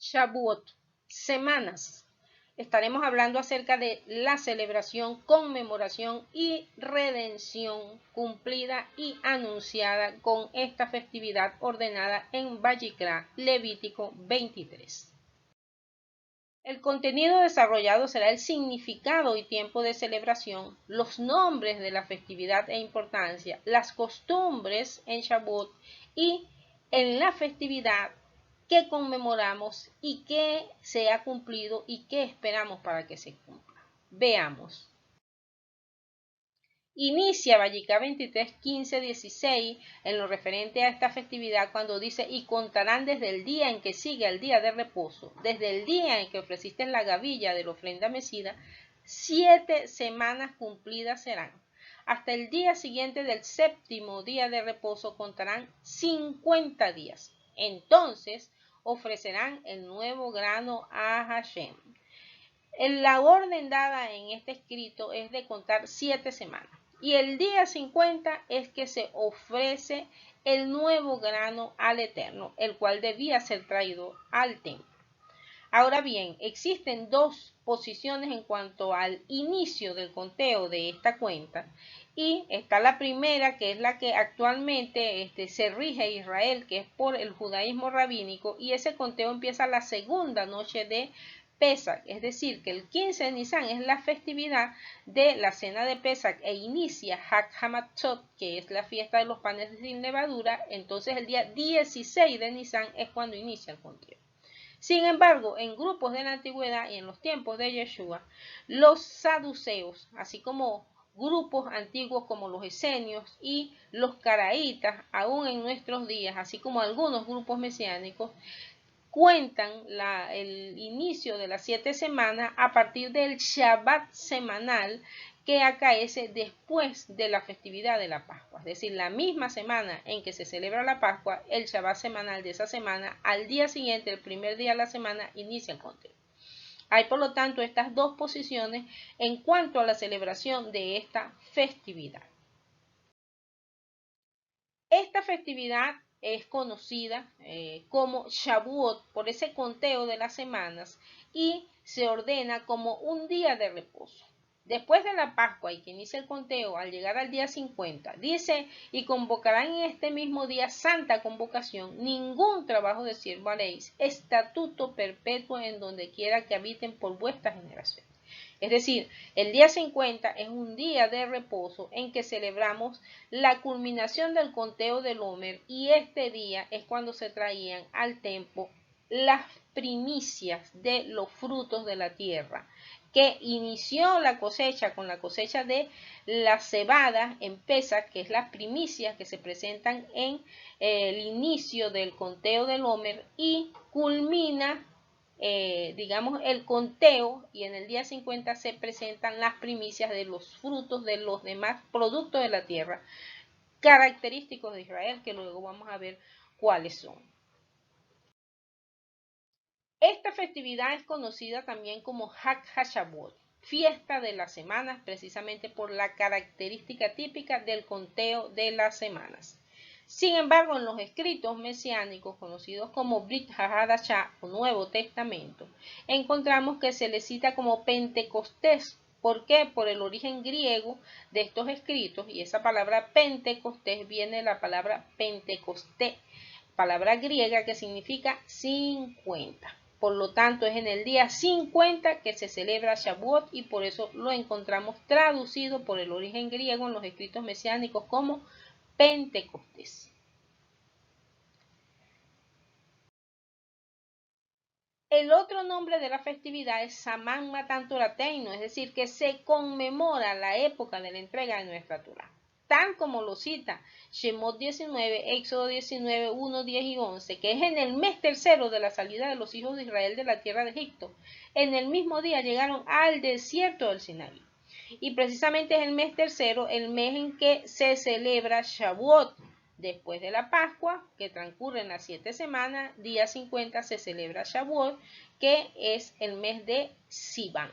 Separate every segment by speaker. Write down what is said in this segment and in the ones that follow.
Speaker 1: Shavuot, semanas. Estaremos hablando acerca de la celebración, conmemoración y redención cumplida y anunciada con esta festividad ordenada en Vayikra, Levítico 23. El contenido desarrollado será el significado y tiempo de celebración, los nombres de la festividad e importancia, las costumbres en Shavuot y en la festividad que conmemoramos y que se ha cumplido y que esperamos para que se cumpla. Veamos. Inicia Vayikra 23, 15, 16 en lo referente a esta festividad cuando dice: y contarán desde el día en que sigue el día de reposo, desde el día en que ofreciste la gavilla de la ofrenda mecida, 7 semanas cumplidas serán. Hasta el día siguiente del séptimo día de reposo contarán 50 días. Entonces ofrecerán el nuevo grano a Hashem. La orden dada en este escrito es de contar 7 semanas. Y el día 50 es que se ofrece el nuevo grano al Eterno, el cual debía ser traído al templo. Ahora bien, existen dos posiciones en cuanto al inicio del conteo de esta cuenta. Y está la primera, que es la que actualmente se rige Israel, que es por el judaísmo rabínico, y ese conteo empieza la segunda noche de Pesach, es decir, que el 15 de Nisan es la festividad de la cena de Pesach e inicia Hag Hamatzot, que es la fiesta de los panes sin levadura. Entonces el día 16 de Nisan es cuando inicia el conteo. Sin embargo, en grupos de la antigüedad y en los tiempos de Yeshua, los saduceos, así como grupos antiguos como los esenios y los caraítas, aún en nuestros días, así como algunos grupos mesiánicos, cuentan el inicio de las 7 semanas a partir del Shabbat semanal que acaece después de la festividad de la Pascua. Es decir, la misma semana en que se celebra la Pascua, el Shabbat semanal de esa semana, al día siguiente, el primer día de la semana, inicia el conteo. Hay por lo tanto estas dos posiciones en cuanto a la celebración de esta festividad. Esta festividad es conocida como Shavuot por ese conteo de las semanas y se ordena como un día de reposo. Después de la Pascua y que inicia el conteo, al llegar al día 50, dice: y convocarán en este mismo día santa convocación, ningún trabajo de siervo haréis, estatuto perpetuo en donde quiera que habiten por vuestra generación. Es decir, el día 50 es un día de reposo en que celebramos la culminación del conteo del Omer, y este día es cuando se traían al templo las primicias de los frutos de la tierra, que inició la cosecha con la cosecha de la cebada en Pesach, que es las primicias que se presentan en el inicio del conteo del Omer, y culmina digamos el conteo, y en el día 50 se presentan las primicias de los frutos de los demás productos de la tierra característicos de Israel, que luego vamos a ver cuáles son. Esta festividad es conocida también como Hag HaShavuot, fiesta de las semanas, precisamente por la característica típica del conteo de las semanas. Sin embargo, en los escritos mesiánicos conocidos como Brit HaHadashah o Nuevo Testamento, encontramos que se le cita como Pentecostés. ¿Por qué? Por el origen griego de estos escritos, y esa palabra Pentecostés viene de la palabra Pentecosté, palabra griega que significa 50. Por lo tanto, es en el día 50 que se celebra Shavuot, y por eso lo encontramos traducido por el origen griego en los escritos mesiánicos como Pentecostés. El otro nombre de la festividad es Saman Matan Torateino, es decir, que se conmemora la época de la entrega de nuestra Torah, tal como lo cita Shemot 19, Éxodo 19, 1, 10 y 11, que es en el mes tercero de la salida de los hijos de Israel de la tierra de Egipto. En el mismo día llegaron al desierto del Sinaí. Y precisamente es el mes tercero, el mes en que se celebra Shavuot. Después de la Pascua, que transcurren las 7 semanas, día 50 se celebra Shavuot, que es el mes de Sivan.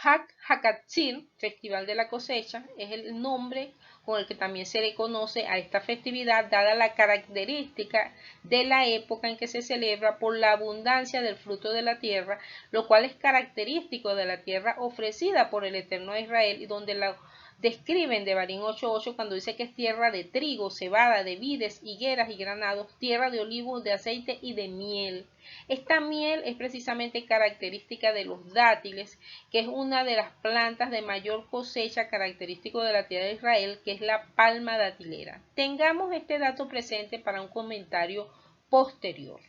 Speaker 1: Hag HaKatzir, Festival de la Cosecha, es el nombre con el que también se le conoce a esta festividad, dada la característica de la época en que se celebra por la abundancia del fruto de la tierra, lo cual es característico de la tierra ofrecida por el Eterno a Israel, y donde la describen Devarim 8:8 cuando dice que es tierra de trigo, cebada, de vides, higueras y granados, tierra de olivos, de aceite y de miel. Esta miel es precisamente característica de los dátiles, que es una de las plantas de mayor cosecha característico de la tierra de Israel, que es la palma datilera. Tengamos este dato presente para un comentario posterior.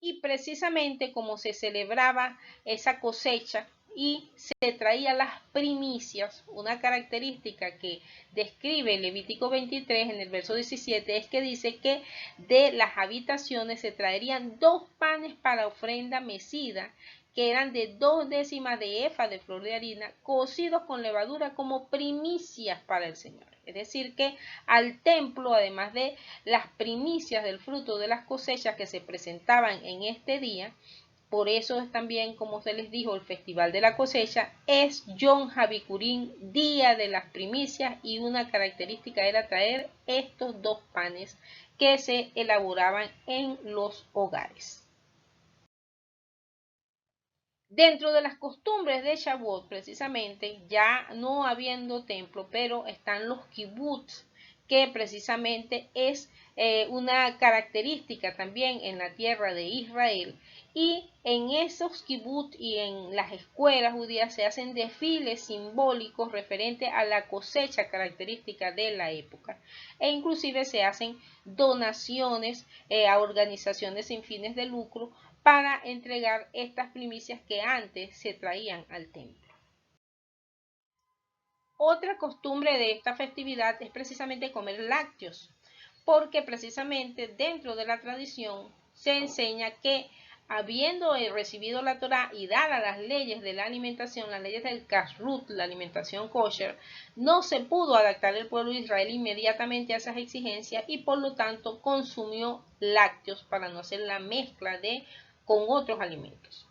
Speaker 1: Y precisamente como se celebraba esa cosecha y se traía las primicias, una característica que describe Levítico 23 en el verso 17 es que dice que de las habitaciones se traerían 2 panes para ofrenda mecida, que eran de 2 décimas de efa de flor de harina, cocidos con levadura como primicias para el Señor. Es decir, que al templo, además de las primicias del fruto de las cosechas que se presentaban en este día, por eso es también, como se les dijo, el Festival de la Cosecha, es Yom HaBikurim, día de las primicias, y una característica era traer estos 2 panes que se elaboraban en los hogares. Dentro de las costumbres de Shavuot, precisamente, ya no habiendo templo, pero están los kibbutz, que precisamente es una característica también en la tierra de Israel. Y en esos kibbutz y en las escuelas judías se hacen desfiles simbólicos referentes a la cosecha característica de la época. E inclusive se hacen donaciones a organizaciones sin fines de lucro para entregar estas primicias que antes se traían al templo. Otra costumbre de esta festividad es precisamente comer lácteos, porque precisamente dentro de la tradición se enseña que habiendo recibido la Torá y dadas las leyes de la alimentación, las leyes del kashrut, la alimentación kosher, no se pudo adaptar el pueblo de Israel inmediatamente a esas exigencias y por lo tanto consumió lácteos para no hacer la mezcla con otros alimentos.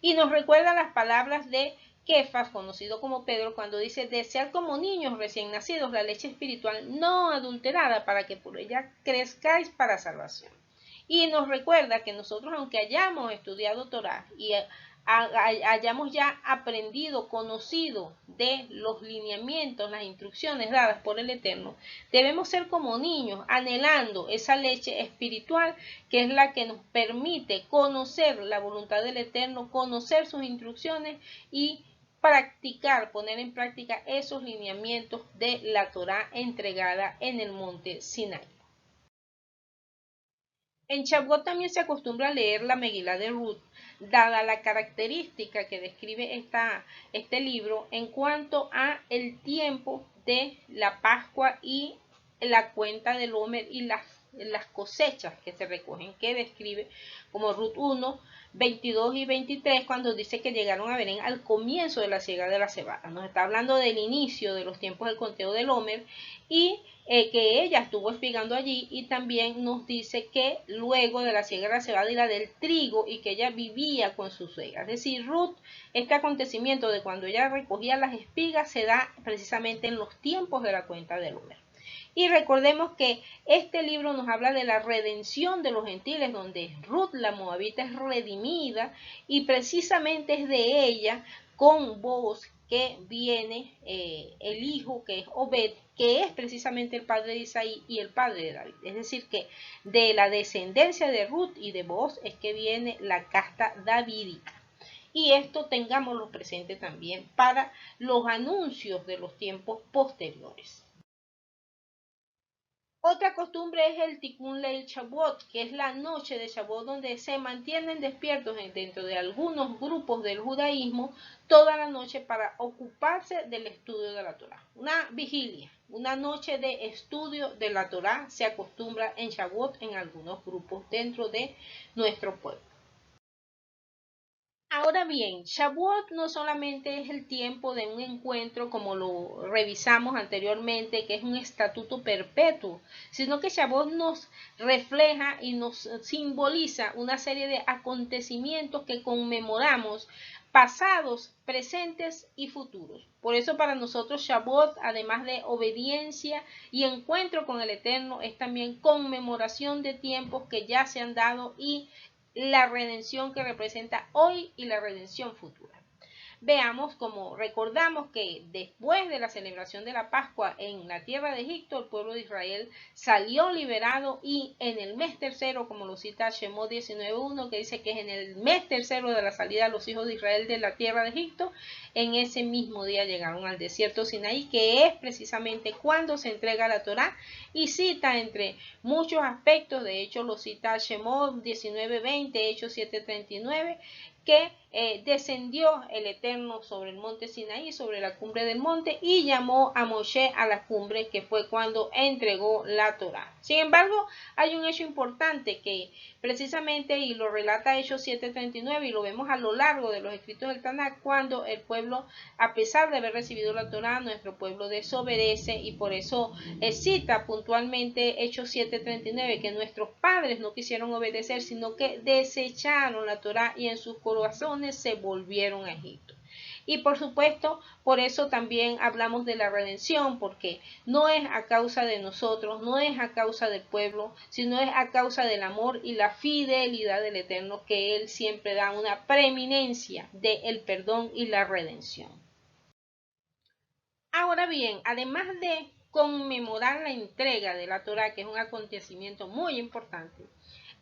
Speaker 1: Y nos recuerda las palabras de Kefas, conocido como Pedro, cuando dice: desead como niños recién nacidos la leche espiritual no adulterada, para que por ella crezcáis para salvación. Y nos recuerda que nosotros, aunque hayamos estudiado Torá y hayamos ya aprendido, conocido de los lineamientos, las instrucciones dadas por el Eterno, debemos ser como niños, anhelando esa leche espiritual que es la que nos permite conocer la voluntad del Eterno, conocer sus instrucciones y practicar, poner en práctica esos lineamientos de la Torá entregada en el monte Sinai. En Shavuot también se acostumbra a leer la Megilá de Ruth, dada la característica que describe este libro en cuanto a el tiempo de la Pascua y la cuenta del Omer y las cosechas que se recogen, que describe como Ruth 1, 22 y 23, cuando dice que llegaron a Belén al comienzo de la siega de la cebada. Nos está hablando del inicio de los tiempos del conteo del Omer y que ella estuvo espigando allí, y también nos dice que luego de la siega de la cebada y la del trigo, y que ella vivía con su suegra. Es decir, Ruth, este acontecimiento de cuando ella recogía las espigas se da precisamente en los tiempos de la cuenta del Omer. Y recordemos que este libro nos habla de la redención de los gentiles, donde Ruth la moabita es redimida, y precisamente es de ella, con Booz, que viene el hijo, que es Obed, que es precisamente el padre de Isaí y el padre de David. Es decir, que de la descendencia de Ruth y de Booz es que viene la casta davídica. Y esto tengámoslo presente también para los anuncios de los tiempos posteriores. Otra costumbre es el Tikkun Leil Shavuot, que es la noche de Shavuot, donde se mantienen despiertos dentro de algunos grupos del judaísmo toda la noche para ocuparse del estudio de la Torá. Una vigilia, una noche de estudio de la Torá se acostumbra en Shavuot en algunos grupos dentro de nuestro pueblo. Ahora bien, Shavuot no solamente es el tiempo de un encuentro como lo revisamos anteriormente, que es un estatuto perpetuo, sino que Shavuot nos refleja y nos simboliza una serie de acontecimientos que conmemoramos pasados, presentes y futuros. Por eso para nosotros Shavuot, además de obediencia y encuentro con el Eterno, es también conmemoración de tiempos que ya se han dado y la redención que representa hoy y la redención futura. Veamos como recordamos que después de la celebración de la Pascua en la tierra de Egipto, el pueblo de Israel salió liberado y en el mes tercero, como lo cita Shemot 19.1, que dice que es en el mes tercero de la salida de los hijos de Israel de la tierra de Egipto, en ese mismo día llegaron al desierto Sinaí, que es precisamente cuando se entrega la Torá, y cita entre muchos aspectos, de hecho lo cita Shemot 19.20, Hechos 7.39, que descendió el Eterno sobre el monte Sinaí, sobre la cumbre del monte, y llamó a Moshe a la cumbre, que fue cuando entregó la Torá. Sin embargo, hay un hecho importante que precisamente, y lo relata Hechos 7.39, y lo vemos a lo largo de los escritos del Tanakh, cuando el pueblo, a pesar de haber recibido la Torá, nuestro pueblo desobedece, y por eso cita puntualmente Hechos 7.39, que nuestros padres no quisieron obedecer, sino que desecharon la Torá y en sus corazones se volvieron a Egipto. Y por supuesto, por eso también hablamos de la redención, porque no es a causa de nosotros, no es a causa del pueblo, sino es a causa del amor y la fidelidad del Eterno, que Él siempre da una preeminencia del perdón y la redención. Ahora bien, además de conmemorar la entrega de la Torá, que es un acontecimiento muy importante,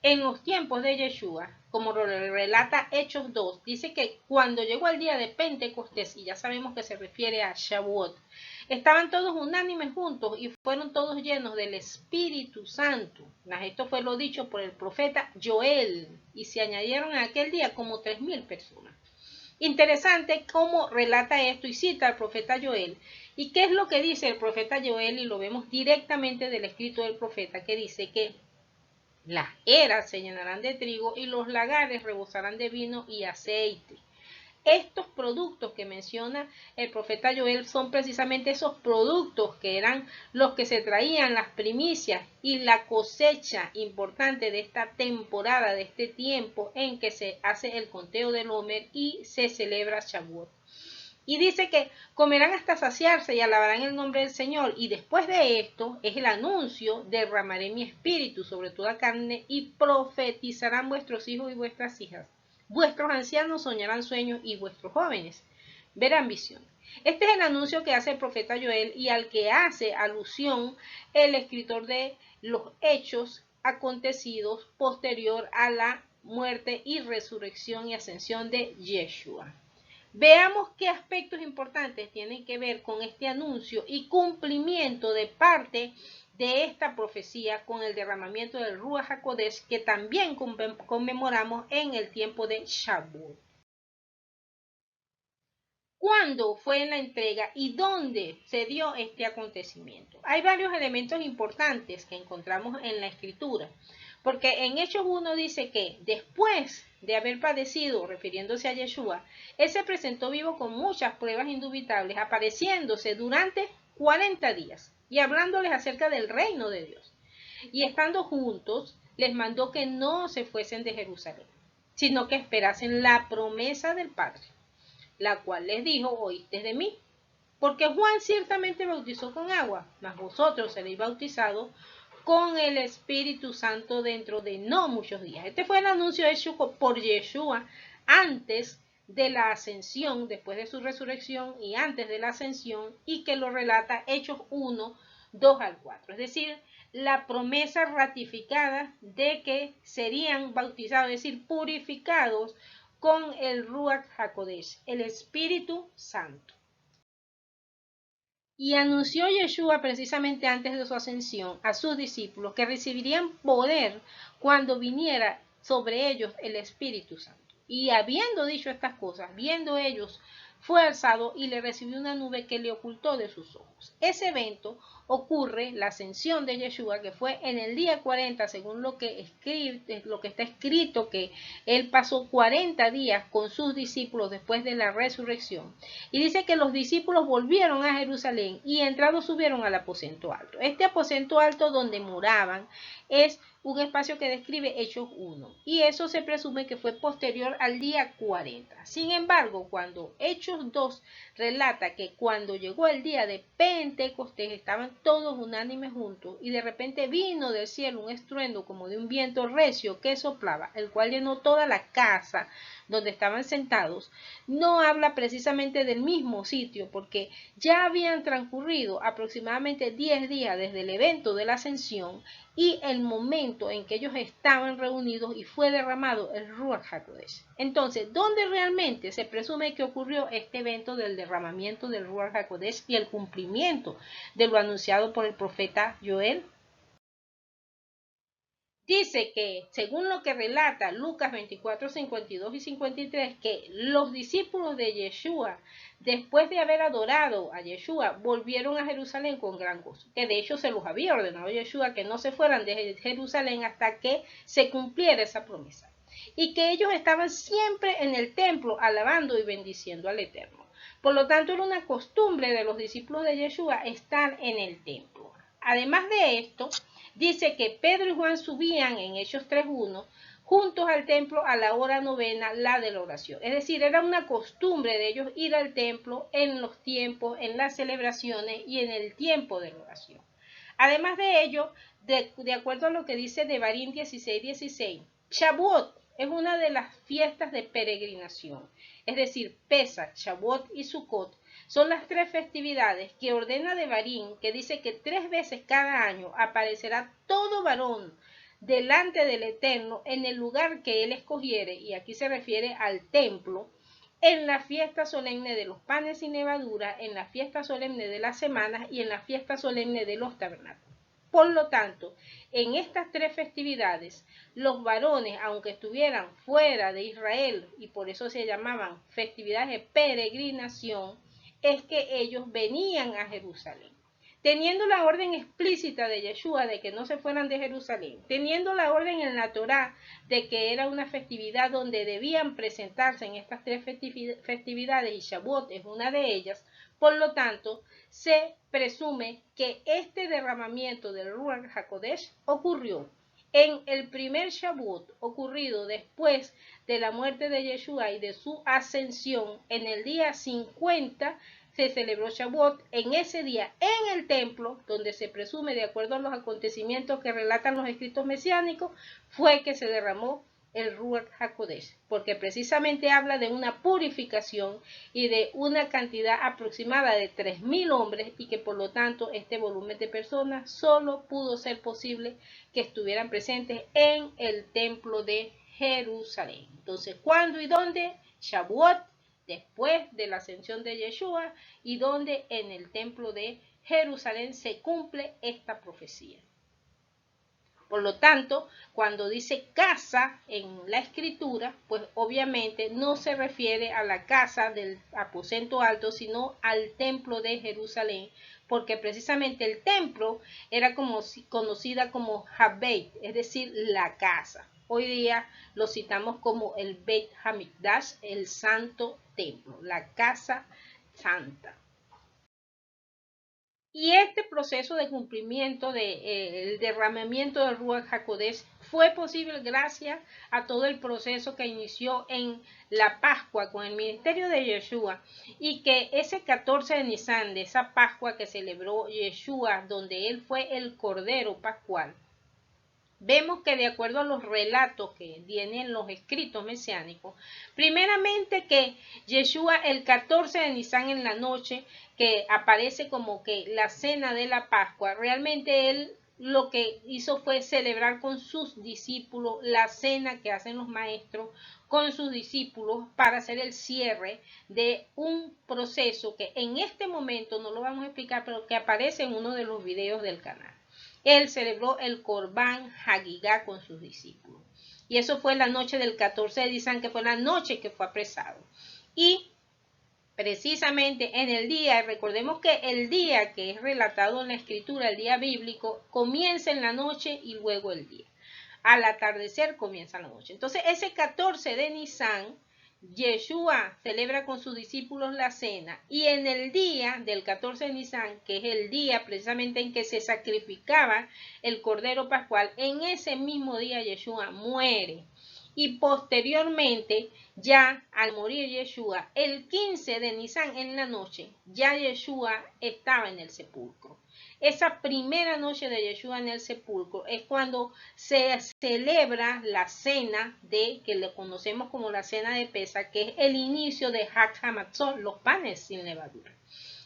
Speaker 1: en los tiempos de Yeshua, como lo relata Hechos 2, dice que cuando llegó el día de Pentecostés, y ya sabemos que se refiere a Shavuot, estaban todos unánimes juntos y fueron todos llenos del Espíritu Santo. Esto fue lo dicho por el profeta Joel, y se añadieron en aquel día como 3,000 personas. Interesante cómo relata esto y cita al profeta Joel. ¿Y qué es lo que dice el profeta Joel? Y lo vemos directamente del escrito del profeta, que dice que las eras se llenarán de trigo y los lagares rebosarán de vino y aceite. Estos productos que menciona el profeta Joel son precisamente esos productos que eran los que se traían, las primicias y la cosecha importante de esta temporada, de este tiempo en que se hace el conteo del Homer y se celebra Shavuot. Y dice que comerán hasta saciarse y alabarán el nombre del Señor. Y después de esto es el anuncio: derramaré mi espíritu sobre toda carne y profetizarán vuestros hijos y vuestras hijas. Vuestros ancianos soñarán sueños y vuestros jóvenes verán visiones. Este es el anuncio que hace el profeta Joel y al que hace alusión el escritor de los hechos acontecidos posterior a la muerte y resurrección y ascensión de Yeshua. Veamos qué aspectos importantes tienen que ver con este anuncio y cumplimiento de parte de esta profecía con el derramamiento del Ruach HaKodesh, que también conmemoramos en el tiempo de Shavuot. ¿Cuándo fue la entrega y dónde se dio este acontecimiento? Hay varios elementos importantes que encontramos en la escritura, porque en Hechos 1 dice que después de haber padecido, refiriéndose a Yeshua, Él se presentó vivo con muchas pruebas indubitables, apareciéndose durante 40 días y hablándoles acerca del reino de Dios. Y estando juntos, les mandó que no se fuesen de Jerusalén, sino que esperasen la promesa del Padre, la cual les dijo: oíste de mí. Porque Juan ciertamente bautizó con agua, mas vosotros seréis bautizados con el Espíritu Santo dentro de no muchos días. Este fue el anuncio hecho por Yeshua antes de la ascensión, después de su resurrección y antes de la ascensión, y que lo relata Hechos 1, 2 al 4. Es decir, la promesa ratificada de que serían bautizados, es decir, purificados con el Ruach HaKodesh, el Espíritu Santo. Y anunció Yeshua precisamente antes de su ascensión a sus discípulos que recibirían poder cuando viniera sobre ellos el Espíritu Santo. Y habiendo dicho estas cosas, viendo ellos, fue alzado y le recibió una nube que le ocultó de sus ojos. Ese evento ocurre, la ascensión de Yeshua, que fue en el día 40, según lo que está escrito, que él pasó 40 días con sus discípulos después de la resurrección. Y dice que los discípulos volvieron a Jerusalén y entrados subieron al aposento alto. Este aposento alto donde moraban es un espacio que describe Hechos 1, y eso se presume que fue posterior al día 40. Sin embargo, cuando Hechos 2 relata que cuando llegó el día de Pentecostés estaban todos unánimes juntos y de repente vino del cielo un estruendo como de un viento recio que soplaba, el cual llenó toda la casa donde estaban sentados, no habla precisamente del mismo sitio porque ya habían transcurrido aproximadamente 10 días desde el evento de la ascensión y el momento en que ellos estaban reunidos y fue derramado el Ruach HaKodesh. Entonces, ¿dónde realmente se presume que ocurrió este evento del derramamiento del Ruach HaKodesh y el cumplimiento de lo anunciado por el profeta Joel? Dice que, según lo que relata Lucas 24, 52 y 53, que los discípulos de Yeshua, después de haber adorado a Yeshua, volvieron a Jerusalén con gran gozo. Que de hecho se los había ordenado Yeshua que no se fueran de Jerusalén hasta que se cumpliera esa promesa. Y que ellos estaban siempre en el templo alabando y bendiciendo al Eterno. Por lo tanto, era una costumbre de los discípulos de Yeshua estar en el templo. Además de esto, dice que Pedro y Juan subían en Hechos 3:1 juntos al templo a la hora novena, la de la oración. Es decir, era una costumbre de ellos ir al templo en los tiempos, en las celebraciones y en el tiempo de la oración. Además de ello, de acuerdo a lo que dice Devarim 16:16, Shavuot es una de las fiestas de peregrinación. Es decir, Pesach, Shavuot y Sukkot son las tres festividades que ordena Devarim, que dice que 3 veces cada año aparecerá todo varón delante del Eterno en el lugar que él escogiere, y aquí se refiere al templo, en la fiesta solemne de los panes sin levadura, en la fiesta solemne de las semanas y en la fiesta solemne de los tabernáculos. Por lo tanto, en estas 3 festividades, los varones, aunque estuvieran fuera de Israel, y por eso se llamaban festividades de peregrinación, es que ellos venían a Jerusalén. Teniendo la orden explícita de Yeshua de que no se fueran de Jerusalén, teniendo la orden en la Torá de que era una festividad donde debían presentarse en estas 3 festividades y Shavuot es una de ellas, por lo tanto, se presume que este derramamiento del Ruach HaKodesh ocurrió en el primer Shavuot ocurrido después de la muerte de Yeshua y de su ascensión en el día 50 se celebró Shavuot en ese día en el templo, donde se presume, de acuerdo a los acontecimientos que relatan los escritos mesiánicos, fue que se derramó el Ruach HaKodesh, porque precisamente habla de una purificación y de una cantidad aproximada de 3.000 hombres y que por lo tanto este volumen de personas solo pudo ser posible que estuvieran presentes en el templo de Jerusalén. Entonces, ¿cuándo y dónde? Shavuot, después de la ascensión de Yeshua, y donde en el templo de Jerusalén se cumple esta profecía. Por lo tanto, cuando dice casa en la escritura, pues obviamente no se refiere a la casa del aposento alto, sino al templo de Jerusalén, porque precisamente el templo era conocida como Habeit, es decir, la casa. Hoy día lo citamos como el Beit Hamikdash, el santo templo, la casa santa. Y este proceso de cumplimiento del derramamiento del Ruach HaKodesh fue posible gracias a todo el proceso que inició en la Pascua con el ministerio de Yeshua, y que ese 14 de Nisan, de esa Pascua que celebró Yeshua, donde él fue el Cordero Pascual, vemos que de acuerdo a los relatos que vienen en los escritos mesiánicos, primeramente que Yeshua el 14 de Nisan en la noche, que aparece como que la cena de la Pascua, realmente él lo que hizo fue celebrar con sus discípulos la cena que hacen los maestros con sus discípulos para hacer el cierre de un proceso que en este momento no lo vamos a explicar, pero que aparece en uno de los videos del canal. Él celebró el Corbán Hagigá con sus discípulos. Y eso fue la noche del 14 de Nisan, que fue la noche que fue apresado. Y precisamente en el día, recordemos que el día que es relatado en la escritura, el día bíblico, comienza en la noche y luego el día. Al atardecer comienza la noche. Entonces ese 14 de Nisan, Yeshua celebra con sus discípulos la cena y en el día del 14 de Nisan, que es el día precisamente en que se sacrificaba el Cordero Pascual, en ese mismo día Yeshua muere. Y posteriormente, ya al morir Yeshua, el 15 de Nisan en la noche, ya Yeshua estaba en el sepulcro. Esa primera noche de Yeshua en el sepulcro es cuando se celebra la cena que le conocemos como la cena de Pesa, que es el inicio de Hag HaMatzot, los panes sin levadura.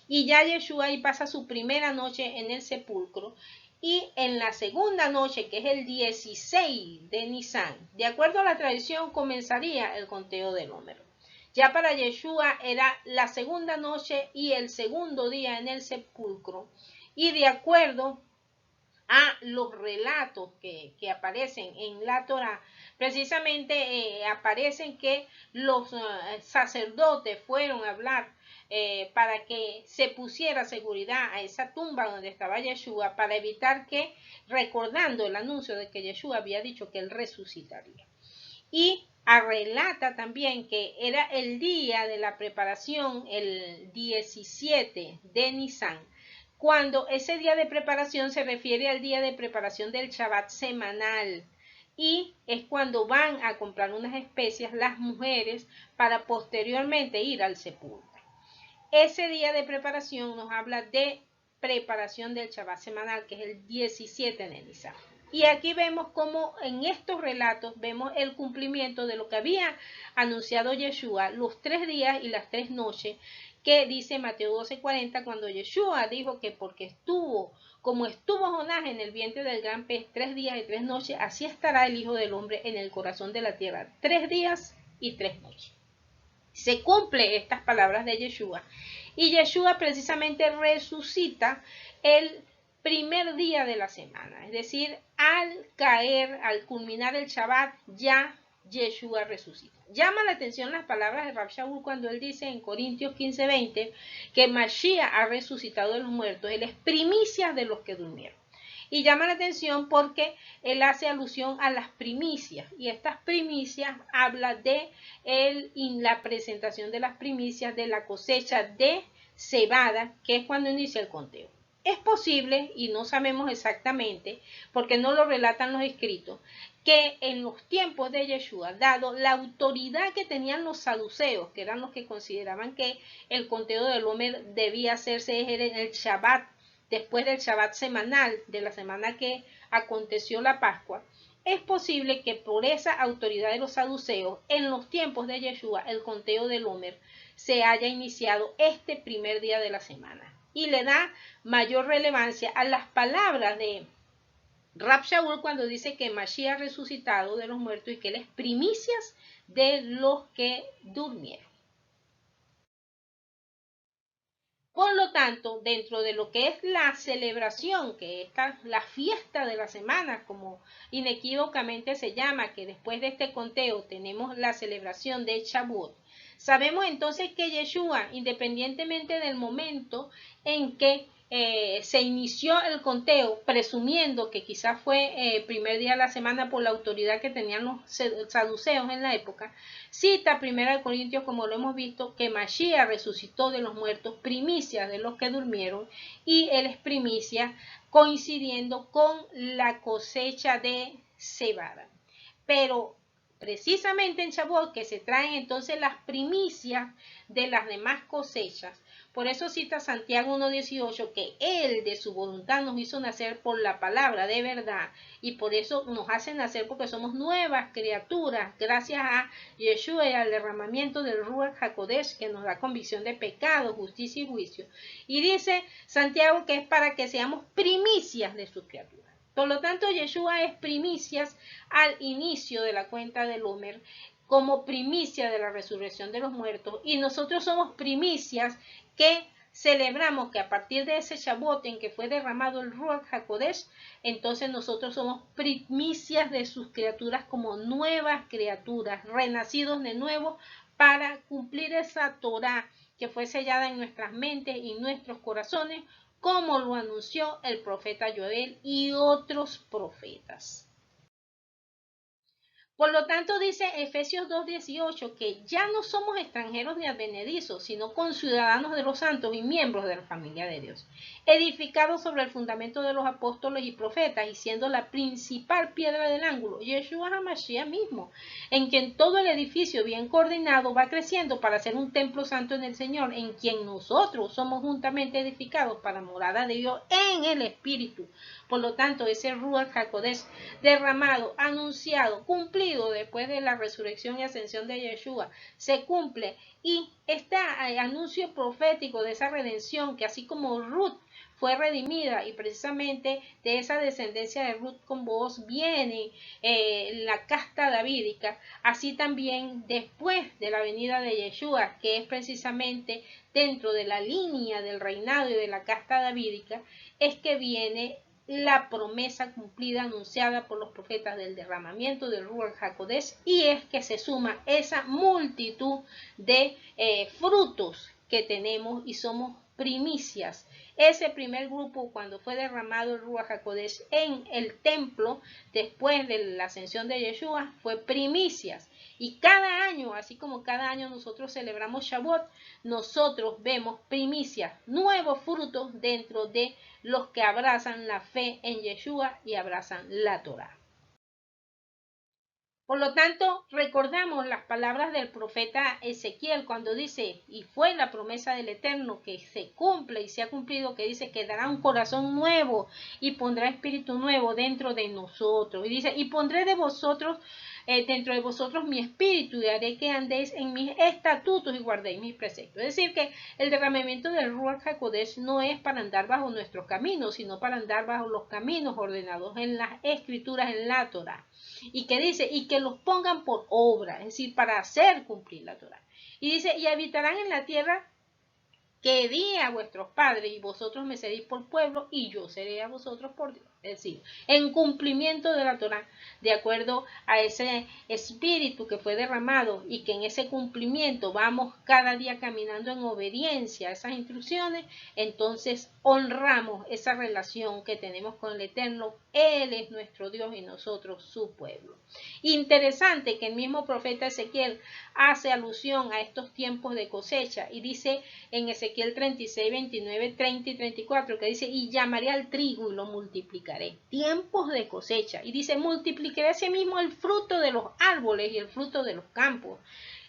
Speaker 1: Y ya Yeshua ahí pasa su primera noche en el sepulcro. Y en la segunda noche, que es el 16 de Nisan, de acuerdo a la tradición, comenzaría el conteo del Homer. Ya para Yeshua era la segunda noche y el segundo día en el sepulcro. Y de acuerdo a los relatos que aparecen en la Torá, precisamente aparecen que los sacerdotes fueron a hablar para que se pusiera seguridad a esa tumba donde estaba Yeshua, para evitar que, recordando el anuncio de que Yeshua había dicho que él resucitaría. Y relata también que era el día de la preparación, el 17 de Nisan, cuando ese día de preparación se refiere al día de preparación del Shabbat semanal. Y es cuando van a comprar unas especias las mujeres para posteriormente ir al sepulcro. Ese día de preparación nos habla de preparación del Shabbat semanal, que es el 17 de Nisan. Y aquí vemos cómo en estos relatos vemos el cumplimiento de lo que había anunciado Yeshua, los 3 días y las 3 noches, que dice Mateo 12:40, cuando Yeshua dijo que porque como estuvo Jonás en el vientre del gran pez 3 días y 3 noches, así estará el Hijo del Hombre en el corazón de la tierra 3 días y 3 noches. Se cumple estas palabras de Yeshua. Y Yeshua precisamente resucita el primer día de la semana. Es decir, al culminar el Shabbat, ya Yeshua resucita. Llama la atención las palabras de Rab Shaul cuando él dice en Corintios 15:20 que Mashiach ha resucitado de los muertos. Él es primicia de los que durmieron. Y llama la atención porque él hace alusión a las primicias. Y estas primicias habla de la presentación de las primicias de la cosecha de cebada, que es cuando inicia el conteo. Es posible, y no sabemos exactamente, porque no lo relatan los escritos, que en los tiempos de Yeshua, dado la autoridad que tenían los saduceos, que eran los que consideraban que el conteo del Homer debía hacerse en el Shabbat, después del Shabbat semanal, de la semana que aconteció la Pascua, es posible que por esa autoridad de los saduceos, en los tiempos de Yeshua, el conteo del Homer se haya iniciado este primer día de la semana. Y le da mayor relevancia a las palabras de Rab Shaul cuando dice que Mashiach ha resucitado de los muertos y que él es primicias de los que durmieron. Por lo tanto, dentro de lo que es la celebración, que es la fiesta de la semana, como inequívocamente se llama, que después de este conteo tenemos la celebración de Shavuot, sabemos entonces que Yeshua, independientemente del momento en que se inició el conteo, presumiendo que quizás fue primer día de la semana por la autoridad que tenían los saduceos en la época, cita 1 Corintios, como lo hemos visto, que Mashiach resucitó de los muertos, primicias de los que durmieron, y él es primicia coincidiendo con la cosecha de cebada. Pero precisamente en Shavuot que se traen entonces las primicias de las demás cosechas. Por eso cita Santiago 1:18 que él de su voluntad nos hizo nacer por la palabra de verdad y por eso nos hace nacer porque somos nuevas criaturas gracias a Yeshua y al derramamiento del Ruach HaKodesh que nos da convicción de pecado, justicia y juicio. Y dice Santiago que es para que seamos primicias de sus criaturas. Por lo tanto, Yeshua es primicias al inicio de la cuenta del Homer, como primicia de la resurrección de los muertos, y nosotros somos primicias que celebramos que a partir de ese Shavuot en que fue derramado el Ruach HaKodesh, entonces nosotros somos primicias de sus criaturas como nuevas criaturas, renacidos de nuevo para cumplir esa Torah que fue sellada en nuestras mentes y nuestros corazones, como lo anunció el profeta Joel y otros profetas. Por lo tanto, dice Efesios 2:18 que ya no somos extranjeros ni advenedizos, sino conciudadanos de los santos y miembros de la familia de Dios, edificados sobre el fundamento de los apóstoles y profetas y siendo la principal piedra del ángulo, Yeshua HaMashiach mismo, en quien todo el edificio bien coordinado va creciendo para ser un templo santo en el Señor, en quien nosotros somos juntamente edificados para morada de Dios en el Espíritu. Por lo tanto, ese Ruach HaKodesh derramado, anunciado, cumplido después de la resurrección y ascensión de Yeshua, se cumple, y este anuncio profético de esa redención, que así como Ruth fue redimida y precisamente de esa descendencia de Ruth con Booz viene la casta davídica, así también después de la venida de Yeshua, que es precisamente dentro de la línea del reinado y de la casta davídica, es que viene la promesa cumplida anunciada por los profetas del derramamiento del Ruach HaKodesh, y es que se suma esa multitud de frutos que tenemos y somos primicias. Ese primer grupo, cuando fue derramado el Ruach HaKodesh en el templo después de la ascensión de Yeshua, fue primicias. Y cada año, así como cada año nosotros celebramos Shavuot, nosotros vemos primicias, nuevos frutos dentro de los que abrazan la fe en Yeshua y abrazan la Torah. Por lo tanto, recordamos las palabras del profeta Ezequiel cuando dice, y fue la promesa del Eterno que se cumple y se ha cumplido, que dice que dará un corazón nuevo y pondrá espíritu nuevo dentro de nosotros. Y dice, y pondré de vosotros, dentro de vosotros mi espíritu, y haré que andéis en mis estatutos y guardéis mis preceptos. Es decir, que el derramamiento del Ruach HaKodesh no es para andar bajo nuestros caminos, sino para andar bajo los caminos ordenados en las escrituras, en la Torah. Y que dice, y que los pongan por obra, es decir, para hacer cumplir la Torah. Y dice, y habitarán en la tierra que di a vuestros padres, y vosotros me seréis por pueblo, y yo seré a vosotros por Dios. Es decir, en cumplimiento de la Torah, de acuerdo a ese espíritu que fue derramado, y que en ese cumplimiento vamos cada día caminando en obediencia a esas instrucciones, entonces honramos esa relación que tenemos con el Eterno. Él es nuestro Dios y nosotros su pueblo. Interesante que el mismo profeta Ezequiel hace alusión a estos tiempos de cosecha, y dice en Ezequiel 36, 29, 30 y 34, que dice, y llamaré al trigo y lo multiplicaré. Tiempos de cosecha. Y dice, multiplicaré asimismo el fruto de los árboles y el fruto de los campos,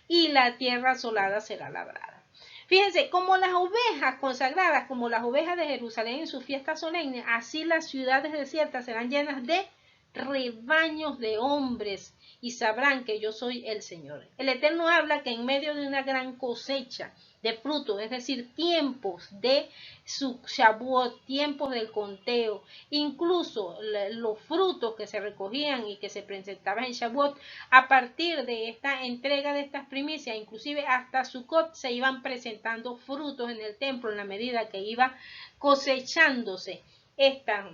Speaker 1: y la tierra asolada será labrada. Fíjense, como las ovejas consagradas, como las ovejas de Jerusalén en su fiesta solemne, así las ciudades desiertas serán llenas de rebaños de hombres, y sabrán que yo soy el Señor. El Eterno habla que en medio de una gran cosecha de frutos, es decir, tiempos de su Shavuot, tiempos del conteo, incluso los frutos que se recogían y que se presentaban en Shavuot, a partir de esta entrega de estas primicias, inclusive hasta Sukkot, se iban presentando frutos en el templo en la medida que iba cosechándose esta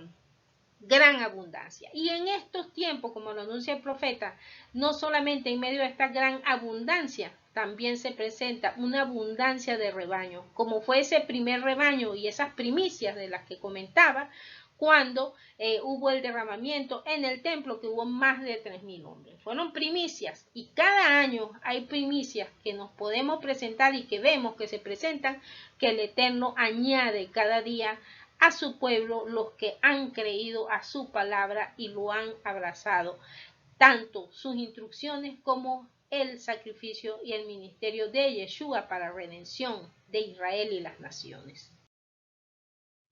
Speaker 1: gran abundancia. Y en estos tiempos, como lo anuncia el profeta, no solamente en medio de esta gran abundancia, también se presenta una abundancia de rebaño, como fue ese primer rebaño y esas primicias de las que comentaba, cuando hubo el derramamiento en el templo, que hubo más de 3.000 hombres. Fueron primicias, y cada año hay primicias que nos podemos presentar y que vemos que se presentan, que el Eterno añade cada día a su pueblo, los que han creído a su palabra y lo han abrazado, tanto sus instrucciones como el sacrificio y el ministerio de Yeshua para redención de Israel y las naciones.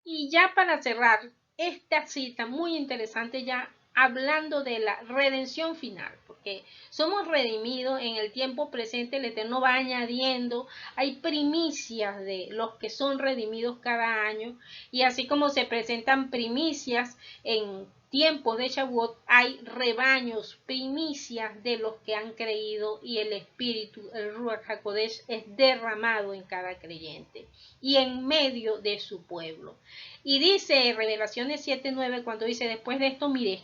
Speaker 1: Y ya para cerrar esta cita muy interesante, ya hablando de la redención final, porque somos redimidos en el tiempo presente, el Eterno va añadiendo, hay primicias de los que son redimidos cada año, y así como se presentan primicias en tiempos de Shavuot, hay rebaños, primicias de los que han creído, y el Espíritu, el Ruach HaKodesh, es derramado en cada creyente y en medio de su pueblo. Y dice Revelaciones 7:9, cuando dice, después de esto miré,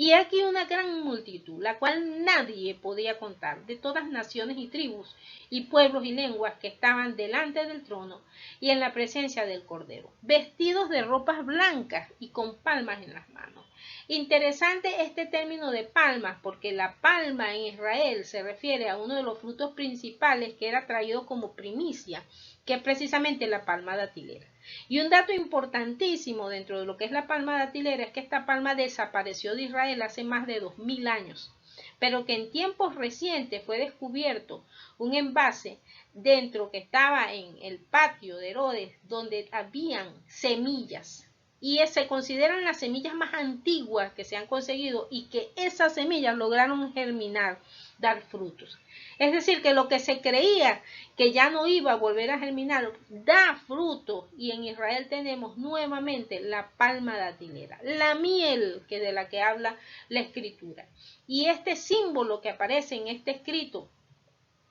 Speaker 1: Y aquí una gran multitud, la cual nadie podía contar, de todas naciones y tribus, y pueblos y lenguas que estaban delante del trono y en la presencia del Cordero, vestidos de ropas blancas y con palmas en las manos. Interesante este término de palmas, porque la palma en Israel se refiere a uno de los frutos principales que era traído como primicia, que es precisamente la palma datilera. Y un dato importantísimo dentro de lo que es la palma datilera es que esta palma desapareció de Israel hace más de 2000 años, pero que en tiempos recientes fue descubierto un envase dentro que estaba en el patio de Herodes donde habían semillas. Y se consideran las semillas más antiguas que se han conseguido y que esas semillas lograron germinar, dar frutos. Es decir, que lo que se creía que ya no iba a volver a germinar, da fruto. Y en Israel tenemos nuevamente la palma datilera, la miel que de la que habla la escritura. Y este símbolo que aparece en este escrito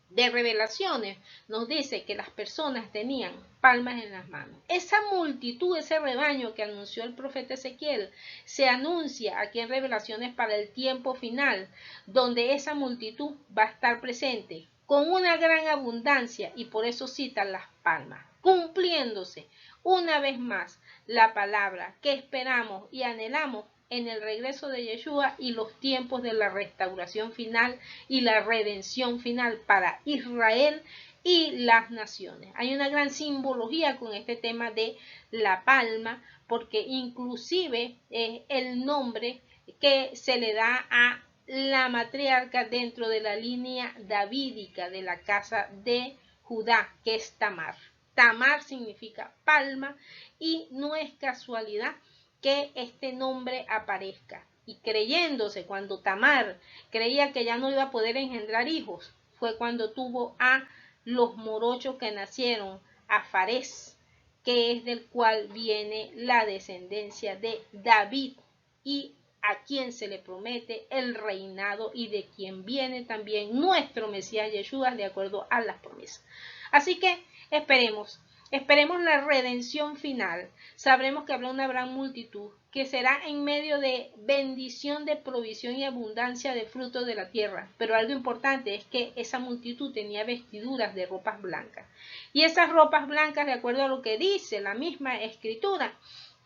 Speaker 1: de Revelaciones nos dice que las personas tenían palmas en las manos. Esa multitud, ese rebaño que anunció el profeta Ezequiel, se anuncia aquí en Revelaciones para el tiempo final, donde esa multitud va a estar presente con una gran abundancia, y por eso citan las palmas, cumpliéndose una vez más la palabra que esperamos y anhelamos en el regreso de Yeshua y los tiempos de la restauración final y la redención final para Israel y las naciones. Hay una gran simbología con este tema de la palma, porque inclusive es el nombre que se le da a la matriarca dentro de la línea davídica de la casa de Judá, que es Tamar. Tamar significa palma, y no es casualidad que este nombre aparezca. Y creyéndose, cuando Tamar creía que ya no iba a poder engendrar hijos, fue cuando tuvo a los morochos que nacieron, a Farés, que es del cual viene la descendencia de David, y a quien se le promete el reinado, y de quien viene también nuestro Mesías Yeshua, de acuerdo a las promesas. Así que esperemos la redención final. Sabremos que habrá una gran multitud, que será en medio de bendición, de provisión y abundancia de frutos de la tierra. Pero algo importante es que esa multitud tenía vestiduras de ropas blancas. Y esas ropas blancas, de acuerdo a lo que dice la misma escritura,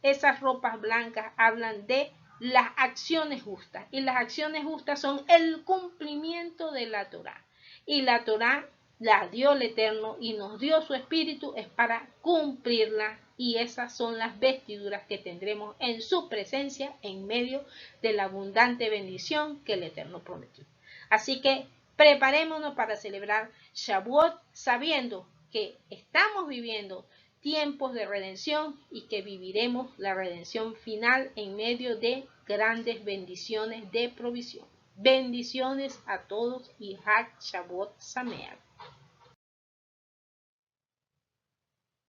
Speaker 1: esas ropas blancas hablan de las acciones justas. Y las acciones justas son el cumplimiento de la Torá. Y la Torá la dio el Eterno y nos dio su espíritu es para cumplirla, y esas son las vestiduras que tendremos en su presencia en medio de la abundante bendición que el Eterno prometió. Así que preparémonos para celebrar Shavuot sabiendo que estamos viviendo tiempos de redención y que viviremos la redención final en medio de grandes bendiciones de provisión. Bendiciones a todos y Hag Shavuot Sameach.